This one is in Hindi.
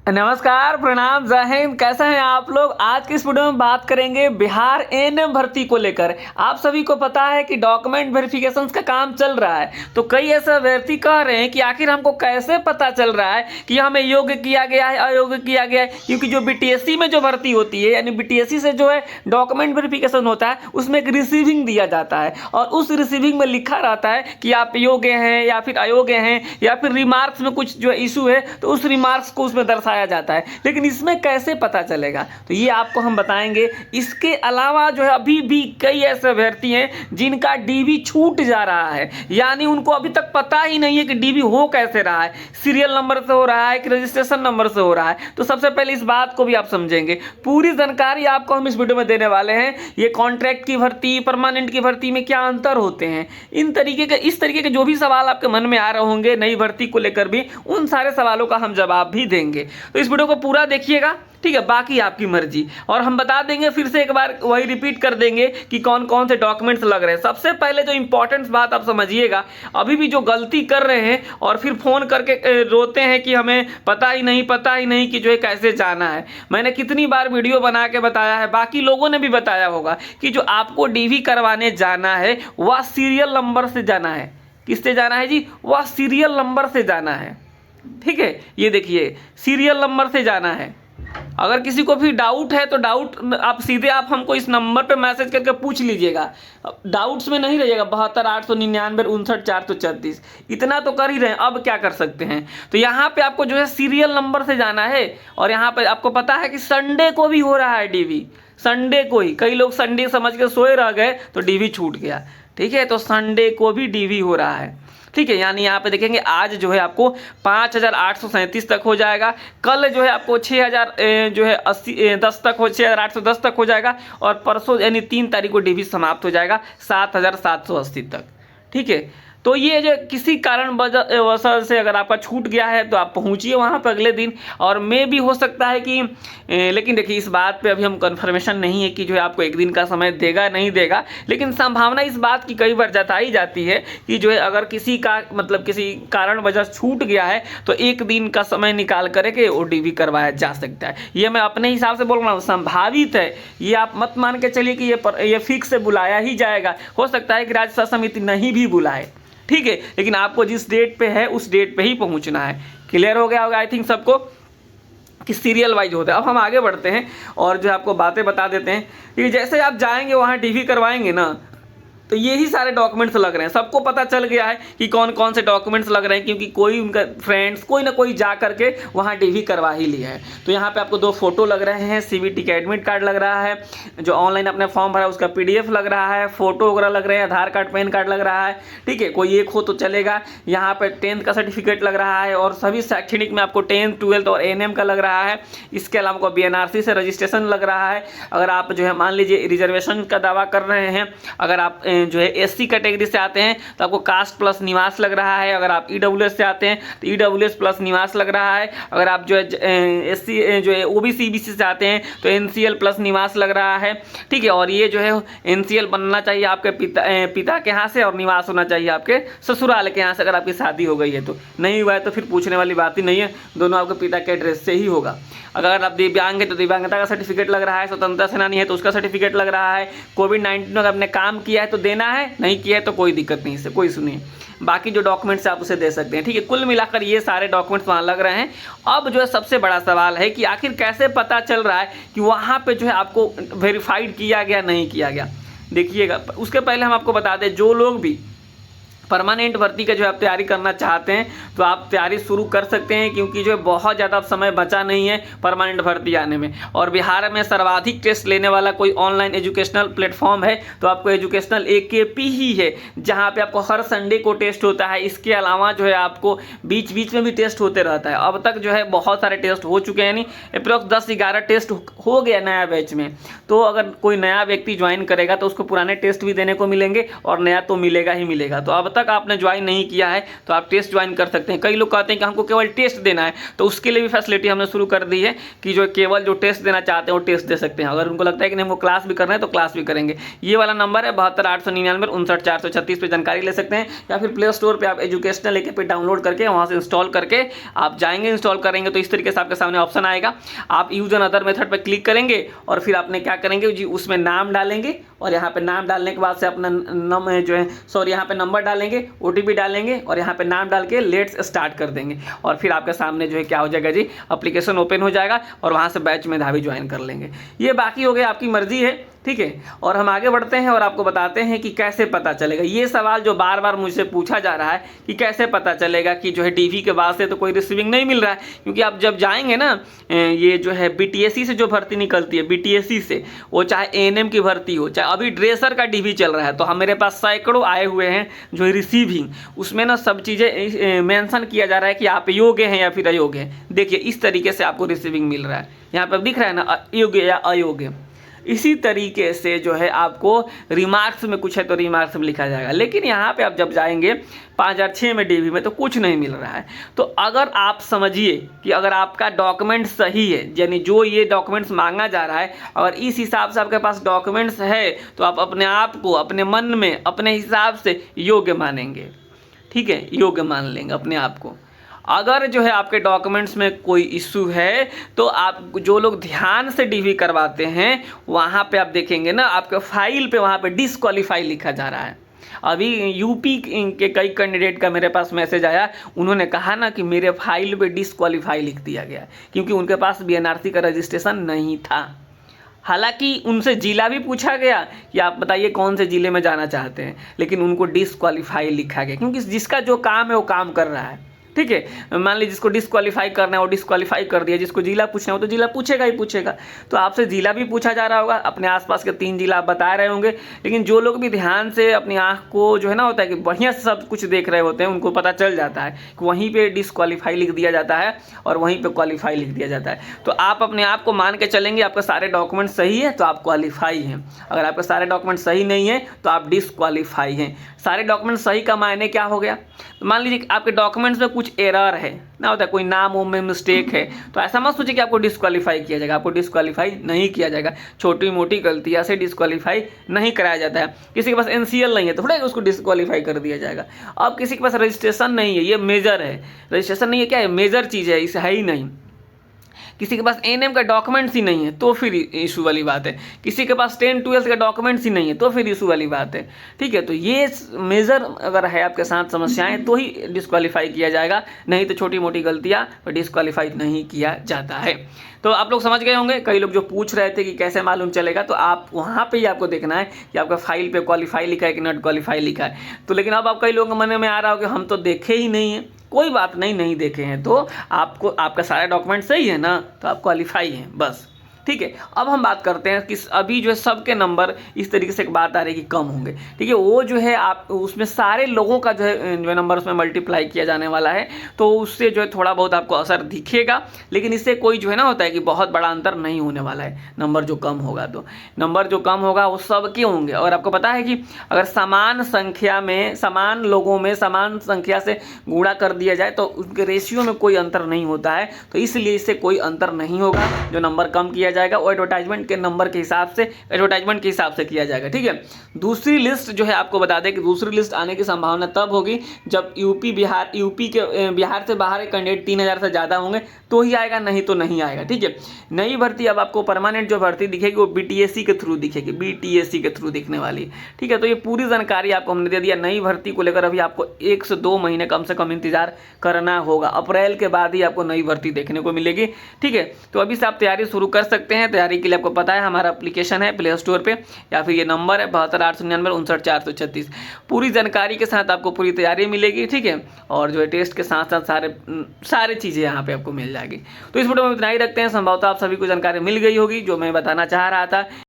नमस्कार, प्रणाम, जय हिंद। कैसे हैं आप लोग। आज की इस वीडियो में बात करेंगे बिहार एएनएम भर्ती को लेकर। आप सभी को पता है कि डॉक्यूमेंट वेरिफिकेशन का काम चल रहा है, तो कई ऐसे अभ्यर्थी कह रहे हैं कि आखिर हमको कैसे पता चल रहा है कि हमें योग्य किया गया है, अयोग्य किया गया है। क्योंकि जो बीटीएससी में जो भर्ती होती है, यानी बीटीएससी से जो है डॉक्यूमेंट वेरिफिकेशन होता है, उसमें एक रिसीविंग दिया जाता है और उस रिसीविंग में लिखा रहता है कि आप योग्य हैं या फिर अयोग्य हैं, या फिर रिमार्क्स में कुछ जो इशू है तो उस रिमार्क्स को उसमें दर्शाया जाता है। लेकिन इसमें कैसे पता चलेगा, तो ये आपको हम बताएंगे। इसके अलावा जो है अभी भी कई ऐसे अभ्यर्थी हैं जिनका डीवी छूट जा रहा है, यानी उनको अभी तक पता ही नहीं है कि डीवी हो कैसे रहा है, सीरियल नंबर से हो रहा है कि रजिस्ट्रेशन नंबर से हो रहा है। तो सबसे पहले इस बात को भी आप समझेंगे। पूरी जानकारी आपको हम इस वीडियो में देने वाले हैं। ये कॉन्ट्रैक्ट की भर्ती, परमानेंट की भर्ती में क्या अंतर होते हैं, इस तरीके के जो भी सवाल आपके मन में आ रहे होंगे नई भर्ती को लेकर भी, उन सारे सवालों का हम जवाब भी देंगे। तो इस वीडियो को पूरा देखिएगा, ठीक है। बाकी आपकी मर्जी। और हम बता देंगे, फिर से एक बार वही रिपीट कर देंगे कि कौन कौन से डॉक्यूमेंट्स लग रहे हैं। सबसे पहले जो इंपॉर्टेंट बात आप समझिएगा, अभी भी जो गलती कर रहे हैं और फिर फ़ोन करके रोते हैं कि हमें पता ही नहीं कि जो है कैसे जाना है। मैंने कितनी बार वीडियो बना के बताया है, बाकी लोगों ने भी बताया होगा कि जो आपको डीवी करवाने जाना है वह सीरियल नंबर से जाना है। किससे जाना है जी? वह सीरियल नंबर से जाना है, ठीक है। ये देखिए, सीरियल नंबर से जाना है। अगर किसी को भी डाउट है तो डाउट आप हमको इस नंबर पे मैसेज करके पूछ लीजिएगा। डाउट्स में नहीं रहिएगा। 72,899,59,434 इतना तो कर ही रहे हैं, अब क्या कर सकते हैं। तो यहाँ पे आपको जो है सीरियल नंबर से जाना है। और यहाँ पे आपको पता है कि संडे को भी हो रहा है डीवी, संडे को ही। कई लोग संडे समझ के सोए रह गए तो डीवी छूट गया, ठीक है। तो संडे को भी डीवी हो रहा है, ठीक है। यानी यहाँ पे देखेंगे आज जो है आपको 5,837 तक हो जाएगा। कल जो है आपको 6,000 जो है 10 तक हो, 6,810 तक हो जाएगा। और परसों यानी 3 तारीख को डीवी समाप्त हो जाएगा 7,780 तक, ठीक है। तो ये जो किसी कारण वजह से अगर आपका छूट गया है तो आप पहुंचिए वहाँ पर अगले दिन। और मैं भी हो सकता है कि लेकिन देखिए, इस बात पे अभी हम कंफर्मेशन नहीं है कि जो है आपको एक दिन का समय देगा नहीं देगा। लेकिन संभावना इस बात की कई बार जताई जाती है कि जो है अगर किसी का मतलब किसी कारण वजह छूट गया है तो एक दिन का समय निकाल करके वो डीवी करवाया जा सकता है। ये मैं अपने हिसाब से बोल रहा हूँ, संभावित है। ये आप मत मान के चलिए कि ये फिक्स से बुलाया ही जाएगा। हो सकता है कि राज्य शासन समिति नहीं भी बुलाए, ठीक है। लेकिन आपको जिस डेट पे है उस डेट पे ही पहुंचना है। क्लियर हो गया होगा आई थिंक सबको कि सीरियल वाइज होता है। अब हम आगे बढ़ते हैं और जो आपको बातें बता देते हैं कि जैसे आप जाएंगे वहाँ डीवी करवाएंगे ना, तो यही सारे डॉक्यूमेंट्स लग रहे हैं। सबको पता चल गया है कि कौन कौन से डॉक्यूमेंट्स लग रहे हैं, क्योंकि कोई उनका फ्रेंड्स कोई ना कोई जा करके वहाँ डीवी करवा ही लिया है। तो यहाँ पे आपको 2 फोटो लग रहे हैं, सीबीटी का एडमिट कार्ड लग रहा है, जो ऑनलाइन अपने फॉर्म भरा उसका PDF लग रहा है, फोटो वगैरह लग रहे हैं, आधार कार्ड पैन कार्ड लग रहा है, ठीक है। कोई एक हो तो चलेगा। यहाँ पर 10th का सर्टिफिकेट लग रहा है और सभी शैक्षणिक में आपको 10th 12th और ANM का लग रहा है। इसके अलावा आपको BNRC से रजिस्ट्रेशन लग रहा है। अगर आप जो है मान लीजिए रिजर्वेशन का दावा कर रहे हैं, अगर आप जो है SC कैटेगरी से आते हैं तो आपको कास्ट प्लस निवास लग रहा है। अगर आप EWS से आते हैं तो EWS प्लस निवास लग रहा है। अगर आप जो है SC जो है OBC BC से आते हैं तो NCL प्लस निवास लग रहा है, ठीक है। और ये जो है NCL बनना चाहिए आपके पिता के यहाँ से और निवास होना चाहिए आपके ससुराल के यहाँ से। अगर आपकी शादी हो गई है तो, नहीं हुआ है तो फिर पूछने वाली बात ही नहीं है, दोनों आपके पिता के एड्रेस से ही होगा। अगर आप दिव्यांग है तो दिव्यांगता का सर्टिफिकेट लग रहा है, स्वतंत्रता सेनानी है तो उसका सर्टिफिकेट लग रहा है, कोविड-19 में आपने काम किया है तो देना है, नहीं किया है तो कोई दिक्कत नहीं, इससे कोई सुनिए। बाकी जो डॉक्यूमेंट्स आप उसे दे सकते हैं, ठीक है। कुल मिलाकर ये सारे डॉक्यूमेंट्स वहाँ लग रहे हैं। अब जो है सबसे बड़ा सवाल है कि आखिर कैसे पता चल रहा है कि वहाँ पे जो है आपको वेरीफाइड किया गया नहीं किया गया। देखिएगा, उसके पहले हम आपको बता दें, जो लोग भी परमानेंट भर्ती का जो आप तैयारी करना चाहते हैं तो आप तैयारी शुरू कर सकते हैं, क्योंकि जो है बहुत ज़्यादा समय बचा नहीं है परमानेंट भर्ती आने में। और बिहार में सर्वाधिक टेस्ट लेने वाला कोई ऑनलाइन एजुकेशनल प्लेटफॉर्म है तो आपको एजुकेशनल AKP ही है, जहां पे आपको हर संडे को टेस्ट होता है। इसके अलावा जो है आपको बीच बीच में भी टेस्ट होते रहता है। अब तक जो है बहुत सारे टेस्ट हो चुके हैं, यानी अप्रॉक्स 10-11 टेस्ट हो गया नया बैच में। तो अगर कोई नया व्यक्ति ज्वाइन करेगा तो उसको पुराने टेस्ट भी देने को मिलेंगे और नया तो मिलेगा ही मिलेगा। तो अब तक आपने ज्वाइन नहीं किया है तो आप टेस्ट ज्वाइन कर सकते हैं। कई लोग कहते हैं कि हमको केवल टेस्ट देना है, तो उसके लिए भी फैसिलिटी हमने शुरू कर दी है कि जो केवल जो टेस्ट देना चाहते हैं वो टेस्ट दे सकते हैं। अगर उनको लगता है कि नहीं हमको क्लास भी करना है तो क्लास भी करेंगे। ये वाला नंबर है 72,899,59,436 पे जानकारी ले सकते हैं, या फिर प्ले स्टोर पर आप एजुकेशनल ऐप पे डाउनलोड करके वहाँ से इंस्टॉल करके आप जाएंगे। इंस्टॉल करेंगे तो इस तरीके से आपके सामने ऑप्शन आएगा, आप यूज एंड अदर मेथड पर क्लिक करेंगे और फिर आपने क्या करेंगे जी, उसमें नाम डालेंगे और यहाँ पे नाम डालने के बाद से अपना यहाँ पे नंबर डालेंगे, OTP डालेंगे और यहाँ पे नाम डाल के लेट्स स्टार्ट कर देंगे और फिर आपके सामने जो है क्या हो जाएगा जी, एप्लीकेशन ओपन हो जाएगा और वहाँ से बैच मेधावी ज्वाइन कर लेंगे। ये बाकी हो गया, आपकी मर्जी है, ठीक है। और हम आगे बढ़ते हैं और आपको बताते हैं कि कैसे पता चलेगा। ये सवाल जो बार बार मुझसे पूछा जा रहा है कि कैसे पता चलेगा कि जो है DV के बाद से तो कोई रिसीविंग नहीं मिल रहा है, क्योंकि आप जब जाएंगे ना, ये जो है BTSC से जो भर्ती निकलती है, BTSC से, वो चाहे ANM की भर्ती हो, चाहे अभी ड्रेसर का DV चल रहा है, तो हम मेरे पास सैकड़ों आए हुए हैं जो रिसीविंग, उसमें ना सब चीज़ें मेंशन किया जा रहा है कि आप योग्य हैं या फिर अयोग्य हैं। देखिए इस तरीके से आपको रिसीविंग मिल रहा है, यहाँ पर दिख रहा है ना, योग्य या अयोग्य। इसी तरीके से जो है आपको रिमार्क्स में कुछ है तो रिमार्क्स में लिखा जाएगा, लेकिन यहाँ पे आप जब जाएंगे 5006 में DV में तो कुछ नहीं मिल रहा है। तो अगर आप समझिए कि अगर आपका डॉक्यूमेंट सही है, यानी जो ये डॉक्यूमेंट्स मांगा जा रहा है, अगर इस हिसाब से आपके पास डॉक्यूमेंट्स है तो आप अपने आप को अपने मन में अपने हिसाब से योग्य मानेंगे, ठीक है, योग्य मान लेंगे अपने आप को। अगर जो है आपके डॉक्यूमेंट्स में कोई इशू है तो आप जो लोग ध्यान से DV करवाते हैं वहाँ पे आप देखेंगे ना, आपके फाइल पे वहाँ पे डिसक्वालीफाई लिखा जा रहा है। अभी यूपी के कई कैंडिडेट का मेरे पास मैसेज आया, उन्होंने कहा ना कि मेरे फाइल पे डिसक्वालीफाई लिख दिया गया क्योंकि उनके पास BNRC का रजिस्ट्रेशन नहीं था। हालांकि उनसे जिला भी पूछा गया कि आप बताइए कौन से ज़िले में जाना चाहते हैं, लेकिन उनको डिसक्वालीफाई लिखा गया क्योंकि जिसका जो काम है वो काम कर रहा है, ठीक है। मान लीजिए जिसको डिसक्वालीफाई करना है वो डिसक्वालीफाई कर दिया, जिसको जिला पूछना हो तो जिला पूछेगा ही पूछेगा। तो आपसे जिला भी पूछा जा रहा होगा, अपने आसपास के 3 जिला आप बता रहे होंगे, लेकिन जो लोग भी ध्यान से अपनी आँख को जो है ना होता है कि बढ़िया से सब कुछ देख रहे होते हैं, उनको पता चल जाता है कि वहीं पर डिसक्वालीफाई लिख दिया जाता है और वहीं पर क्वालीफाई लिख दिया जाता है। तो आप अपने आप को मान के चलेंगे आपका सारे डॉक्यूमेंट सही है तो आप क्वालीफाई हैं, अगर आपके सारे डॉक्यूमेंट सही नहीं है तो आप डिसक्वालीफाई हैं। सारे डॉक्यूमेंट सही का मायने क्या हो गया, तो मान लीजिए आपके डॉक्यूमेंट्स में कुछ एरर है ना, होता है कोई नाम वाम में मिस्टेक है, तो ऐसा मत सोचिए कि आपको डिसक्वालीफाई किया जाएगा। आपको डिसक्वालीफाई नहीं किया जाएगा, छोटी मोटी गलतियां से डिसक्वालीफाई नहीं कराया जाता है। किसी के पास NCL नहीं है तो थोड़ा उसको डिसक्वालीफाई कर दिया जाएगा। अब किसी के पास रजिस्ट्रेशन नहीं है, ये मेजर है, रजिस्ट्रेशन नहीं है क्या है, मेजर चीज़ है, इसे है ही नहीं। किसी के पास ANM का डॉक्यूमेंट्स ही नहीं है तो फिर इशू वाली बात है, किसी के पास 10-12 का डॉक्यूमेंट्स ही नहीं है तो फिर इशू वाली बात है, ठीक है। तो ये मेजर अगर है आपके साथ समस्याएं तो ही डिसक्वालीफाई किया जाएगा, नहीं तो छोटी मोटी गलतियां डिसक्वालीफाई नहीं किया जाता है। तो आप लोग समझ गए होंगे। कई लोग जो पूछ रहे थे कि कैसे मालूम चलेगा, तो आप वहाँ पे ही आपको देखना है कि आपका फाइल पे क्वालीफाई लिखा है कि नॉट क्वालीफाई लिखा है। तो लेकिन अब आप कई लोगों के मन में आ रहा हो कि हम तो देखे ही नहीं है, कोई बात नहीं, नहीं देखे हैं तो आपको आपका सारा डॉक्यूमेंट सही है ना, तो आप क्वालीफाई हैं बस, ठीक है। अब हम बात करते हैं कि अभी जो है सबके नंबर इस तरीके से एक बात आ रही है कि कम होंगे, ठीक है। वो जो है आप उसमें सारे लोगों का जो है नंबर उसमें मल्टीप्लाई किया जाने वाला है, तो उससे जो है थोड़ा बहुत आपको असर दिखेगा, लेकिन इससे कोई जो है ना होता है कि बहुत बड़ा अंतर नहीं होने वाला है। नंबर जो कम होगा तो नंबर जो कम होगा वो सबके होंगे। और आपको पता है कि अगर समान संख्या में, समान लोगों में समान संख्या से गुणा कर दिया जाए तो उनके रेशियो में कोई अंतर नहीं होता है, तो इसलिए इससे कोई अंतर नहीं होगा। जो नंबर कम किया जाएगा वो एडवर्टाइजमेंट के नंबर के हिसाब से, एडवर्टाइजमेंट के हिसाब से किया जाएगा, ठीक है। दूसरी लिस्ट जो है आपको बता दें कि दूसरी लिस्ट आने की संभावना तब होगी जब बिहार से बाहर के कैंडिडेट 3000 से ज़्यादा होंगे तो ही आएगा, नहीं तो नहीं आएगा, ठीक है। नई भर्ती अब आपको परमानेंट जो भर्ती दिखेगी वो BTSC के थ्रू दिखेगी, BTSC के थ्रू दिखने वाली, ठीक है। तो ये पूरी जानकारी आपको हमने दे दिया। नई भर्ती को लेकर अभी आपको 1 से 2 महीने कम से कम इंतजार करना होगा, अप्रैल के बाद ही आपको नई भर्ती देखने को मिलेगी, ठीक है। तो अभी से आप तैयारी शुरू कर सकते हैं। तैयारी के लिए आपको पता है हमारा एप्लीकेशन है प्ले स्टोर पे, या फिर ये नंबर है 72,899,59,436। पूरी जानकारी के साथ आपको पूरी तैयारी मिलेगी, ठीक है। और जो है टेस्ट के साथ साथ सारे चीज़ें यहाँ पे आपको मिल जाएगी। तो इस वीडियो में इतना ही रखते हैं। संभवतः आप सभी को जानकारी मिल गई होगी जो मैं बताना चाह रहा था।